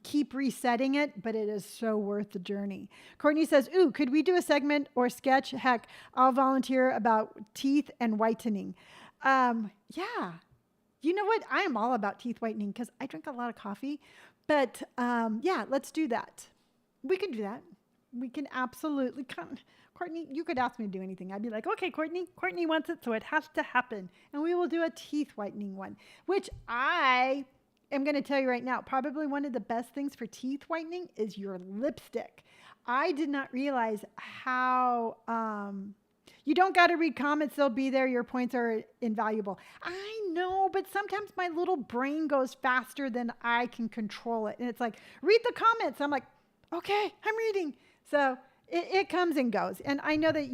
keep resetting it, but it is so worth the journey. Courtney says, ooh, could we do a segment or sketch? Heck, I'll volunteer about teeth and whitening. Yeah. You know what? I am all about teeth whitening because I drink a lot of coffee. But yeah, let's do that. We can do that. We can absolutely come. Courtney, you could ask me to do anything. I'd be like, okay, Courtney wants it, so it has to happen. And we will do a teeth whitening one, which I am going to tell you right now, probably one of the best things for teeth whitening is your lipstick. I did not realize how, you don't got to read comments. They'll be there. Your points are invaluable. I know, but sometimes my little brain goes faster than I can control it. And it's like, read the comments. I'm like, okay, I'm reading. So it comes and goes. And I know that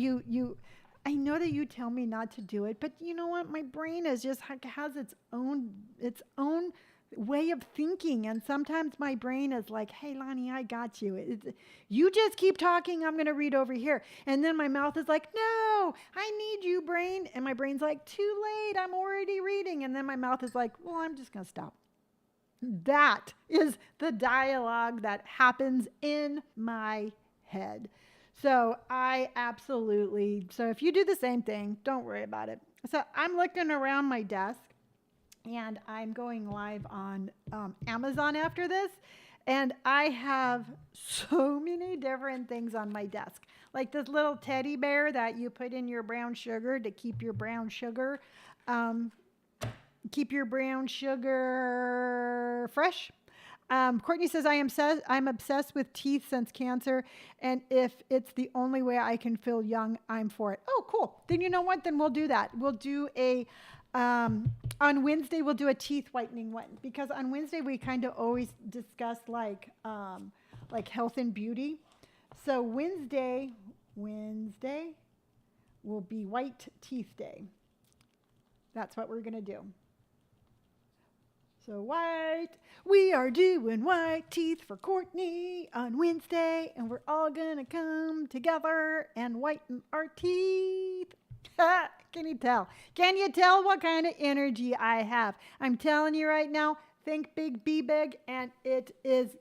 I know that you tell me not to do it, but you know what? My brain is just has its own way of thinking. And sometimes my brain is like, hey, Lonni, I got you. You just keep talking. I'm going to read over here. And then my mouth is like, no, I need you, brain. And my brain's like, too late. I'm already reading. And then my mouth is like, well, I'm just going to stop. That is the dialogue that happens in my head. So so if you do the same thing, don't worry about it. So I'm looking around my desk. And I'm going live on Amazon after this. And I have so many different things on my desk. Like this little teddy bear that you put in your brown sugar to keep your brown sugar, fresh. Courtney says, I'm obsessed with teeth since cancer. And if it's the only way I can feel young, I'm for it. Oh, cool. Then you know what? Then we'll do that. We'll do on Wednesday, we'll do a teeth whitening one because on Wednesday we kind of always discuss like health and beauty. So Wednesday will be White Teeth Day. That's what we're going to do. So we are doing white teeth for Courtney on Wednesday, and we're all going to come together and whiten our teeth. Can you tell? Can you tell what kind of energy I have? I'm telling you right now, think big, be big, and it is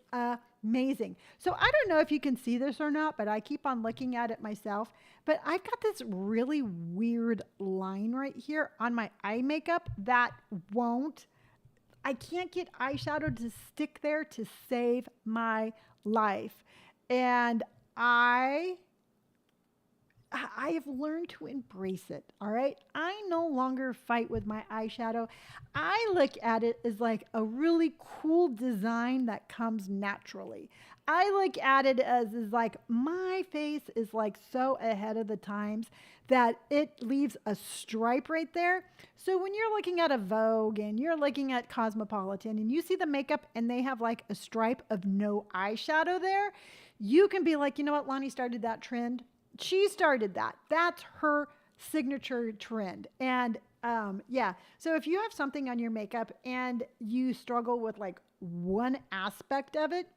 amazing. So I don't know if you can see this or not, but I keep on looking at it myself. But I've got this really weird line right here on my eye makeup that I can't get eyeshadow to stick there to save my life. And I I have learned to embrace it. All right. I no longer fight with my eyeshadow. I look at it as like a really cool design that comes naturally. I look at it as is like my face is like so ahead of the times that it leaves a stripe right there. So when you're looking at a Vogue and you're looking at Cosmopolitan and you see the makeup and they have like a stripe of no eyeshadow there, you can be like, you know what, Lonni started that trend. She started that. That's her signature trend. And yeah, so if you have something on your makeup and you struggle with like one aspect of it,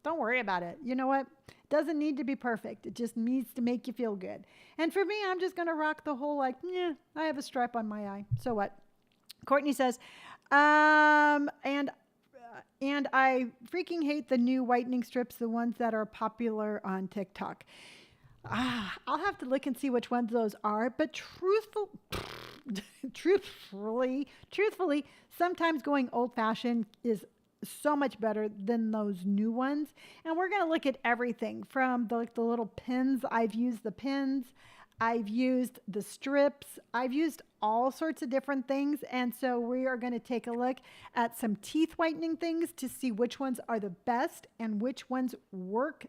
don't worry about it. You know what? It doesn't need to be perfect. It just needs to make you feel good. And for me, I'm just going to rock the whole like, yeah, I have a stripe on my eye. So what? Courtney says, and I freaking hate the new whitening strips, the ones that are popular on TikTok. I'll have to look and see which ones those are. But truthfully, sometimes going old fashioned is so much better than those new ones. And we're going to look at everything from the little pins. I've used the pins. I've used the strips. I've used all sorts of different things. And so we are going to take a look at some teeth whitening things to see which ones are the best and which ones work.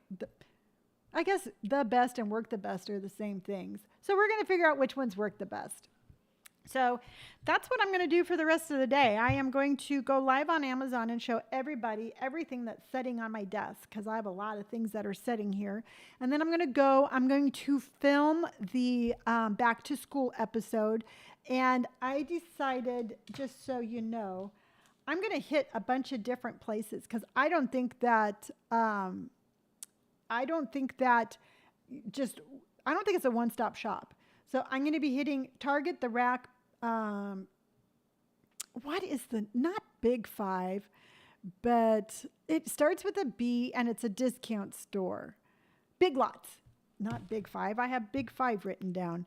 I guess the best and work the best are the same things. So we're going to figure out which ones work the best. So that's what I'm going to do for the rest of the day. I am going to go live on Amazon and show everybody everything that's sitting on my desk because I have a lot of things that are sitting here. And then I'm going to film the back to school episode. And I decided, just so you know, I'm going to hit a bunch of different places because I don't think it's a one-stop shop. So I'm going to be hitting Target, the Rack. Not Big Five, but it starts with a B and it's a discount store. Big Lots, not Big Five. I have Big Five written down.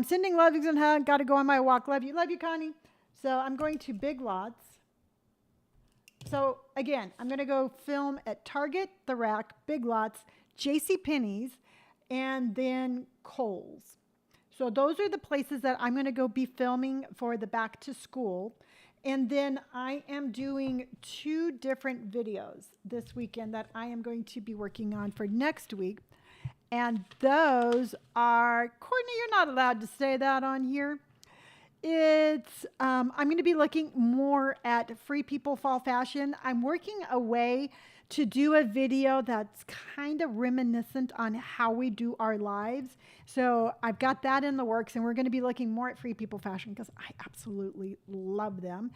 Sending love and hug. Got to go on my walk. Love you, Connie. So I'm going to Big Lots. So again, I'm going to go film at Target, the Rack, Big Lots, JCPenney's, and then Kohl's. So those are the places that I'm going to go be filming for the back to school. And then I am doing 2 different videos this weekend that I am going to be working on for next week. And those are, Courtney, you're not allowed to say that on here. I'm going to be looking more at Free People Fall Fashion. I'm working a way to do a video that's kind of reminiscent on how we do our lives. So I've got that in the works, and we're going to be looking more at Free People Fashion because I absolutely love them.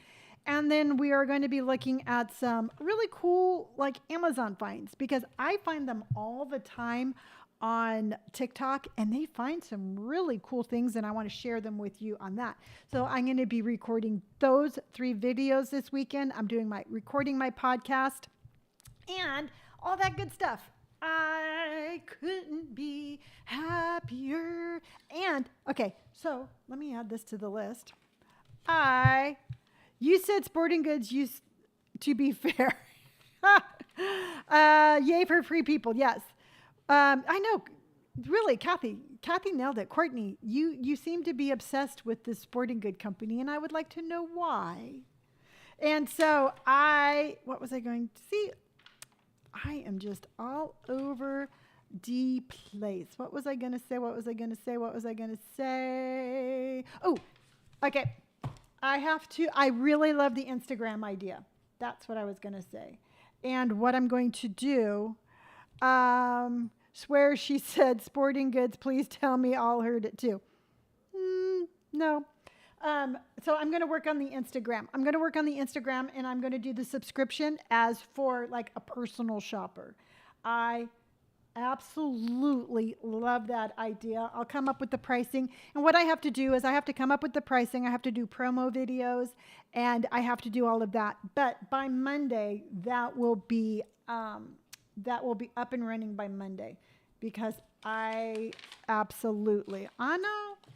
And then we are going to be looking at some really cool like Amazon finds because I find them all the time on TikTok and they find some really cool things and I want to share them with you on that. So I'm going to be recording those 3 videos this weekend. I'm recording my podcast and all that good stuff. I couldn't be happier. And okay, so let me add this to the list. You said sporting goods used to be fair. Yay for free people. Yes. I know, really, Kathy nailed it. Courtney, you seem to be obsessed with this sporting good company, and I would like to know why. And so what was I going to see? I am just all over the place. What was I going to say? Oh, okay. I really love the Instagram idea. That's what I was going to say. And what I'm going to do, swear she said sporting goods, please tell me all heard it too. No. So I'm going to work on the Instagram. And I'm going to do the subscription as for like a personal shopper. I absolutely love that idea. I'll come up with the pricing. And what I have to do is I have to come up with the pricing. I have to do promo videos and I have to do all of that. But by Monday, that will be up and running by Monday because I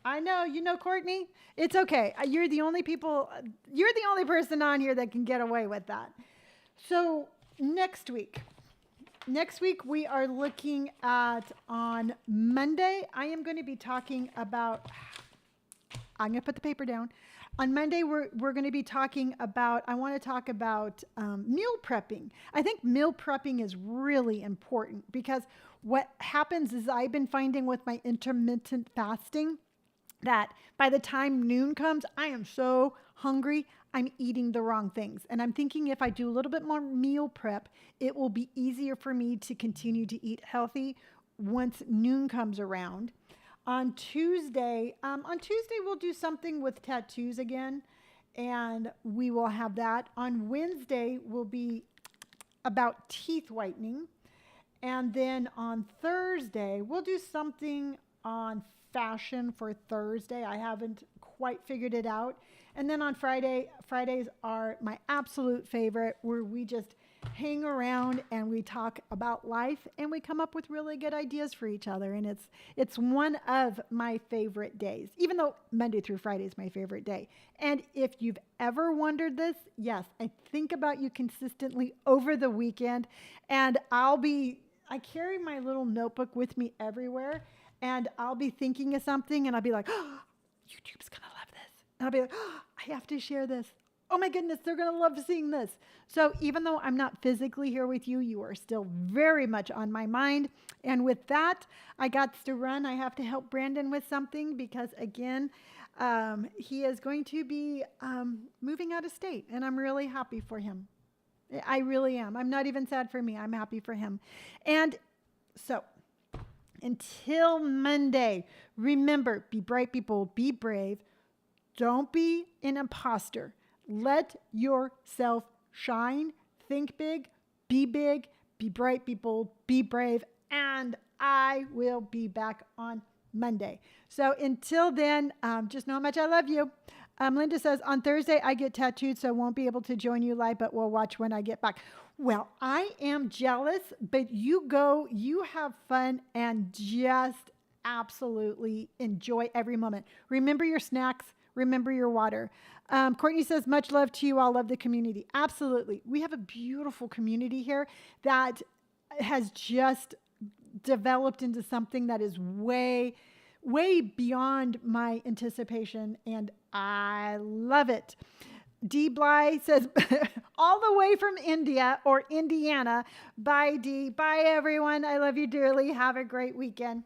know, you know, Courtney, it's okay. You're the only person on here that can get away with that. So next week, next week we are looking at on Monday. I am going to be talking about. I'm going to put the paper down. On Monday, we're going to be talking about, I want to talk about meal prepping. I think meal prepping is really important because what happens is I've been finding with my intermittent fasting that by the time noon comes, I am so hungry, I'm eating the wrong things. And I'm thinking if I do a little bit more meal prep, it will be easier for me to continue to eat healthy once noon comes around. On Tuesday we'll do something with tattoos again, and we will have that. On Wednesday will be about teeth whitening, and then on Thursday we'll do something on fashion for Thursday. I haven't quite figured it out. And then on Fridays are my absolute favorite, where we just hang around and we talk about life and we come up with really good ideas for each other. And it's one of my favorite days, even though Monday through Friday is my favorite day. And if you've ever wondered this, yes, I think about you consistently over the weekend, and I carry my little notebook with me everywhere, and I'll be thinking of something and I'll be like, oh, YouTube's going to love this. And I'll be like, oh, I have to share this. Oh my goodness, they're going to love seeing this. So even though I'm not physically here with you, you are still very much on my mind. And with that, I got to run. I have to help Brandon with something because, again, he is going to be moving out of state, and I'm really happy for him. I really am. I'm not even sad for me. I'm happy for him. And so until Monday, remember, be bright, people, be brave. Don't be an imposter. Let yourself shine. Think big, be bright, people, be brave. And I will be back on Monday. So until then, just know how much I love you. Linda says, on Thursday, I get tattooed, so I won't be able to join you live, but we'll watch when I get back. Well, I am jealous, but you go, you have fun, and just absolutely enjoy every moment. Remember your snacks. Remember your water. Courtney says, much love to you all. Love the community. Absolutely. We have a beautiful community here that has just developed into something that is way, way beyond my anticipation, and I love it. D. Bly says, all the way from India or Indiana. Bye, D. Bye, everyone. I love you dearly. Have a great weekend.